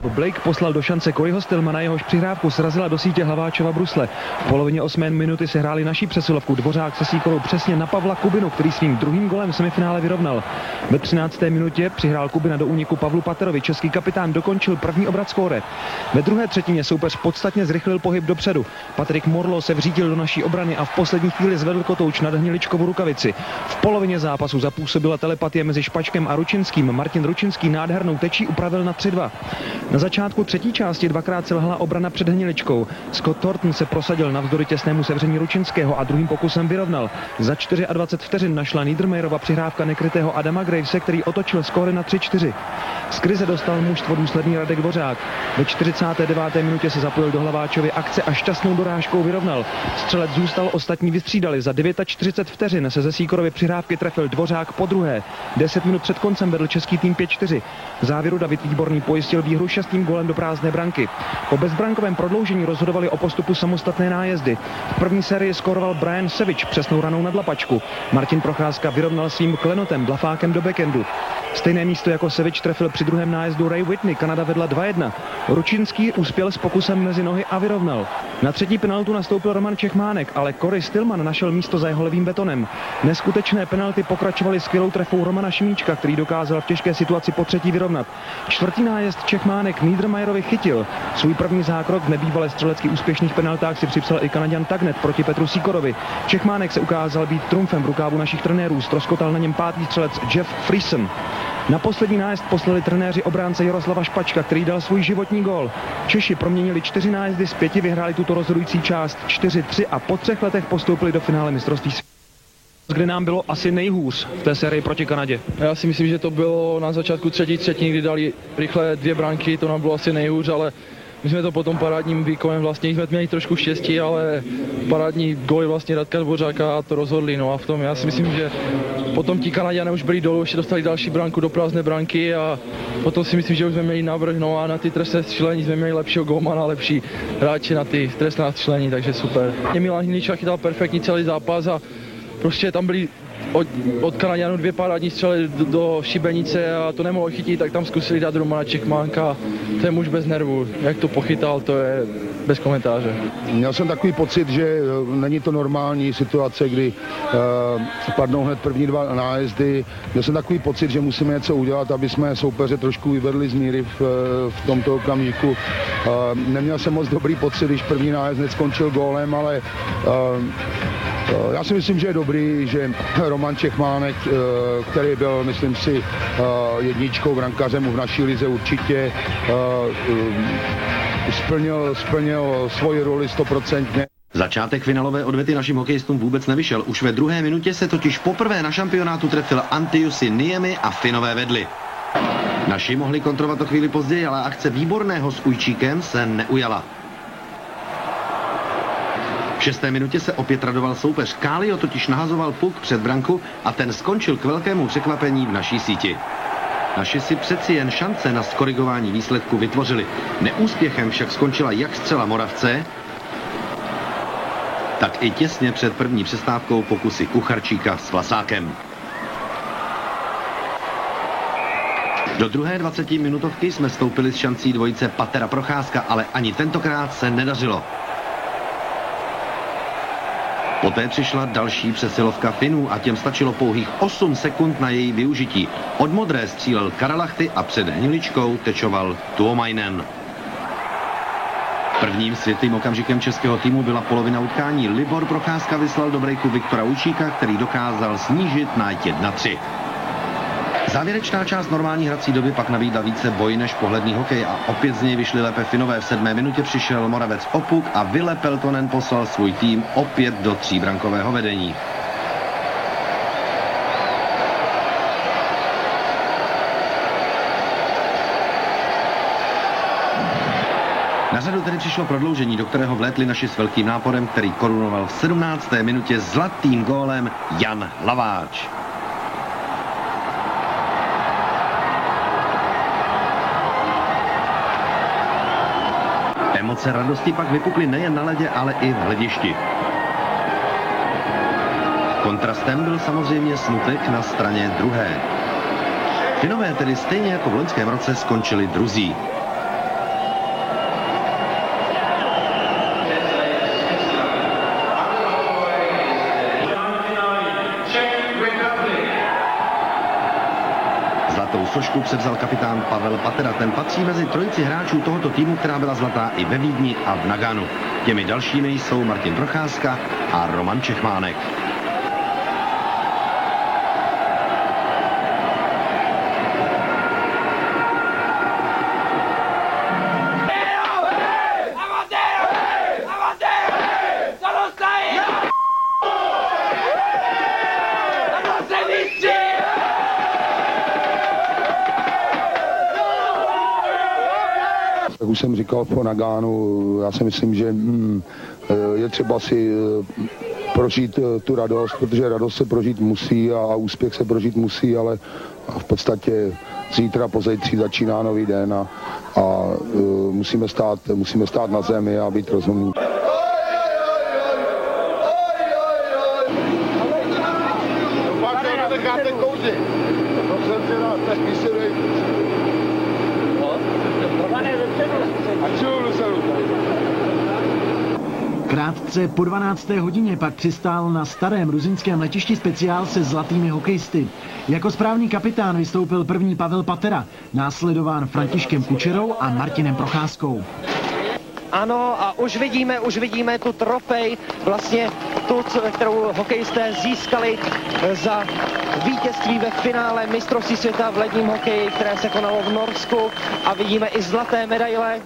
Blake poslal do šance Coryho Stillmana, jehož přihrávku srazila do sítě Hlaváčova brusle. V polovině 8. minuty se hráli naší přesilovku. Dvořák se Sýkorou přesně na Pavla Kubinu, který svým druhým golem v semifinále vyrovnal. Ve 13. minutě přihrál Kubina do úniku Pavlu Paterovi. Český kapitán dokončil první obrat skóre. Ve druhé třetině soupeř podstatně zrychlil pohyb dopředu. Patrik Morlo se vřítil do naší obrany a v poslední chvíli zvedl kotouč nad Hniličkovu rukavici. V polovině zápasu zapůsobila telepatie mezi Špačkem a Ručinským. Martin Ručinský nádhernou tečí upravil na 3-2. Na začátku třetí části dvakrát selhala obrana před Hniličkou. Scott Thornton se prosadil navzdory těsnému sevření Ručinského a druhým pokusem vyrovnal. Za 24 vteřin našla Niedermayerova přihrávka nekrytého Adama Gravese, který otočil skóre na 3-4. Z krize dostal mužstvo důsledný Radek Dvořák. Ve 49. minutě se zapojil do Hlaváčovy akce a šťastnou dorážkou vyrovnal. Střelec zůstal, ostatní vystřídali. Za 49 vteřin se ze Sýkorovy přihrávky trefil Dvořák po druhé. 10 minut před koncem vedl český tým 5-4. V závěru David Výborný pojistil výhru 6. gólem do prázdné branky. Po bezbrankovém prodloužení rozhodovali o postupu samostatné nájezdy. V první sérii skóroval Brian Savage přesnou ranou na dlapačku. Martin Procházka vyrovnal svým klenotem blafákem do backendu. Stejné místo jako Savage trefil při druhém nájezdu Ray Whitney. Kanada vedla 2-1. Ručinský uspěl s pokusem mezi nohy a vyrovnal. Na třetí penaltu nastoupil Roman Čechmánek, ale Cory Stillman našel místo za jeho levým betonem. Neskutečné penalty pokračovaly skvělou trefou Romana Šimíčka, který dokázal v těžké situaci po třetí vyrovnat. Čtvrtý nájezd Čechmánek Niedermayerovi chytil. Svůj první zákrok v nebývale střelecky úspěšných penaltách si připsal i Kanaďan Tagnet proti Petru Sýkorovi. Čechmánek se ukázal být trumfem v rukávu našich trenérů, ztroskotal na něm pátý střelec Jeff Friesen. Na poslední nájezd poslali trenéři obránce Jaroslava Špačka, který dal svůj životní gól. Češi proměnili 4 nájezdy z 5, vyhráli tuto rozhodující část 4-3 a po 3 letech postoupili do finále mistrovství světa. Kde nám bylo asi nejhůř v té sérii proti Kanadě? Já si myslím, že to bylo na začátku třetí třetiny, kdy dali rychle 2 branky, to nám bylo asi nejhůř, ale my jsme to potom parádním výkonem vlastně jsme měli trošku štěstí, ale parádní góly vlastně Radka Dvořáka to rozhodli. No a v tom já si myslím, že potom ti Kanaďané už byli dolů, ještě dostali další branku do prázdné branky a potom si myslím, že už jsme měli navrh, no a na ty trestné střelení jsme měli lepšího golmana, lepší hráče na ty trestná střelení, takže super. Milan Hnilička chytal perfektní celý zápas a prostě tam byli od Kanaďanů 2 parádní střely do šibenice a to nemohlo chytit, tak tam zkusili dát Romana Čechmánka. To je muž bez nervů. Jak to pochytal, to je bez komentáře. Měl jsem takový pocit, že není to normální situace, kdy padnou hned první 2 nájezdy. Měl jsem takový pocit, že musíme něco udělat, aby jsme soupeře trošku vyvedli z míry v tomto okamžiku. Neměl jsem moc dobrý pocit, když první nájezd skončil gólem, ale já si myslím, že je dobrý, že Roman Čechmánek, který byl, myslím si, jedničkou brankařem v naší lize určitě, splnil svoji roli 100%. Začátek finálové odvety našim hokejistům vůbec nevyšel. Už ve 2. minutě se totiž poprvé na šampionátu trefil Antti-Jussi Niemi a Finové vedli. Naši mohli kontrolovat o chvíli později, ale akce Výborného s Ujčíkem se neujala. V 6. minutě se opět radoval soupeř. Kálio totiž nahazoval puk před branku a ten skončil k velkému překvapení v naší síti. Naši si přeci jen šance na skorigování výsledku vytvořili. Neúspěchem však skončila jak střela Moravce, tak i těsně před první přestávkou pokusy Kucharčíka s Vlasákem. Do druhé 20-minutovky jsme vstoupili s šancí dvojice Patera Procházka, ale ani tentokrát se nedařilo. Poté přišla další přesilovka Finů a těm stačilo pouhých 8 sekund na její využití. Od modré střílel Karalahti a před Hniličkou tečoval Tuomainen. Prvním světlým okamžikem českého týmu byla polovina utkání. Libor Procházka vyslal do breaku Viktora Ujčíka, který dokázal snížit na 1-3. Závěrečná část normální hrací doby pak nabídla více boj než pohledný hokej a opět z něj vyšly lépe Finové. V 7. minutě přišel Moravec o puk a Ville Peltonen poslal svůj tým opět do 3brankového vedení. Na řadu tedy přišlo prodloužení, do kterého vlétli naši s velkým náporem, který korunoval v 17. minutě zlatým gólem Jan Hlaváč. Emoce radosti pak vypukly nejen na ledě, ale i v hledišti. Kontrastem byl samozřejmě smutek na straně druhé. Finové tedy stejně jako v loňském roce skončili druzí. trošku převzal kapitán Pavel Patera. Ten patří mezi trojici hráčů tohoto týmu, která byla zlatá i ve Vídni a v Naganu. Těmi dalšími jsou Martin Procházka a Roman Čechmánek. Jak už jsem říkal po Nagánu, já si myslím, že je třeba si prožít tu radost, protože radost se prožít musí a úspěch se prožít musí, ale v podstatě zítra, pozítří začíná nový den a musíme stát na zemi a být rozumní. Krátce po 12. hodině pak přistál na starém ruzinském letišti speciál se zlatými hokejisty. Jako správný kapitán vystoupil první Pavel Patera, následován Františkem Kučerou a Martinem Procházkou. Ano, a už vidíme tu trofej, vlastně tu, kterou hokejisté získali za vítězství ve finále mistrovství světa v ledním hokeji, které se konalo v Norsku, a vidíme i zlaté medaile.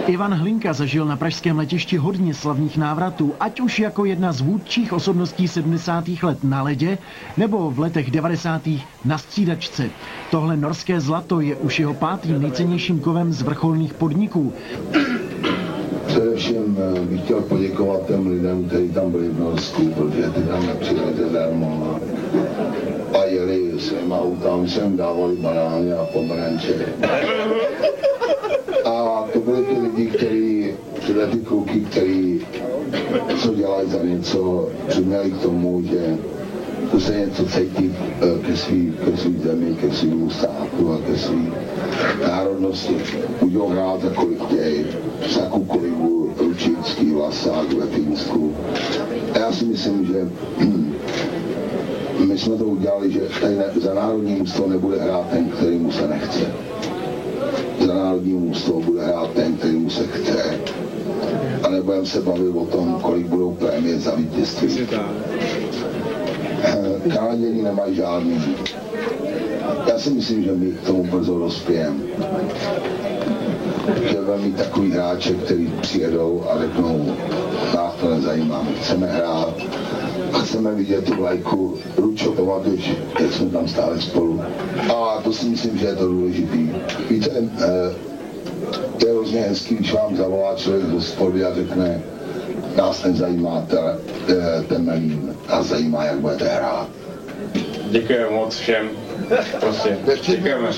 Ivan Hlinka zažil na pražském letišti hodně slavných návratů, ať už jako jedna z vůdčích osobností 70. let na ledě, nebo v letech 90. na střídačce. Tohle norské zlato je už jeho pátým nejcennějším kovem z vrcholných podniků. Především bych chtěl poděkovat těm lidem, kteří tam byli v Norsku, protože ty tam nepřijeli zadarmo a jeli svýma autami, jsem dávali banány a pomeranče. A to byly ty lidi, tyhle ty kluky, který co dělají za něco, přiměli k tomu, že to se něco cítí ke svý zemi, ke svýmu státu a ke svý národnosti. Budou hrát za kolik chtějí, v Sakuku ligu, Ručínský, Vlasák ve Finsku. A já si myslím, že my jsme to udělali, že tady za národní mužstvo nebude hrát ten, který mu se nechce. Za národní mužstvo bude hrát ten, který mu se chce. A nebudeme se bavit o tom, kolik budou prémie za vítězství. Kanaděni nemají žádný. Já si myslím, že my k tomu brzo dospějeme. Že budeme mít takový hráče, který přijedou a řeknou, nás to nezajímá, my chceme hrát a chceme vidět tu vlajku Ručo Tomatovič, jak jsme tam stáli spolu. A to si myslím, že je to důležitý. Víte, to je hrozně hezký, když vám zavolá člověk z hospody a řekne, nás nezajímá ten Melín, nás zajímá, jak budete hrát. Děkujeme moc všem. Prostě. Děkujeme.